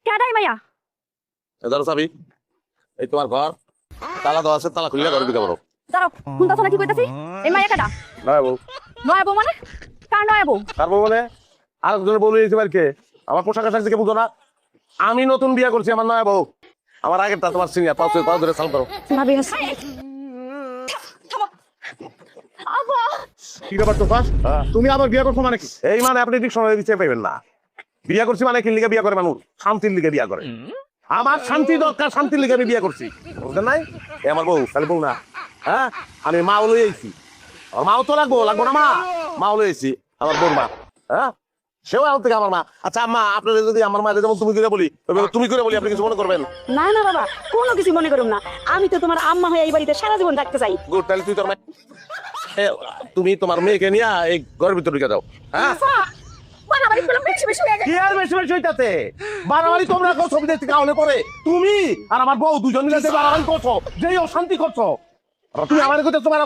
কেডাই মাইয়া? ধরো চাবি, এই তোমার ঘর, তালা দেওয়া আছে, তালা খুললে ঘরে ঢুকে পড়ো। দাঁড়াও, শুনতাছ না কি কইতাছি? এই মাইয়া কেডা? নয় বউ। নয়া বউ মানে? কার নয়া বউ? কার বউ মানে? আরেকজনের বউ নিয়েছি বাড়িতে। আমার পোশাক আশাক দেখে বুঝো না? আমি নতুন বিয়ে করছি, আমার নয় বউ। আমার আগেরটা তোমার সিনিয়র, পাঁচ ধরে সাল করো। ভাবি আছে। আব্বা, কি ব্যাপার তোফাস? তুমি আবার বিয়ে করছো মানে কি? এই মানে আপনি ঠিক সময় দিতে পাইবেন না। বিয়ে করছি মানে কি লিগে বিয়ে করে মানুষ? শান্তির লিগে বিয়ে করে। আমার শান্তি দরকার, শান্তির লিগে আমি বিয়ে করছি, বুঝলেন নাই? এ আমার বউ, তাহলে বউ না? হ্যাঁ, আমি মাও লই আইছি। আমার মাও তো লাগবো না? মাও লই আইছি, আমার বোন মা। হ্যাঁ, সেও আউট থেকে আমার মা। আচ্ছা আম্মা, আপনারা যদি আমার মা যেমন তুমি করে বলি, তুমি করে বলি, আপনি কিছু মনে করবেন? না না বাবা, কোনো কিছু মনে করুম না। আমি তো তোমার আম্মা হয়ে এই বাড়িতে সারা জীবন থাকতে চাই। গুড, তাহলে তুই তোর তুমি তোমার মেয়েকে নিয়ে এই ঘরের ভিতরে ঢুকে যাও। হ্যাঁ, বাড়াবাড়ি করলাম, বেশি বেশি হয়ে যায়। কি আর বেশি বেশি হইতাছে? বাড়াবাড়ি তোমরা করছো, ছবি দেখতে কাউলে পরে তুমি আর আমার বউ দুজন মিলে বাড়াবাড়ি করছো, যেই অশান্তি করছো। তুমি আমার কথা তোমার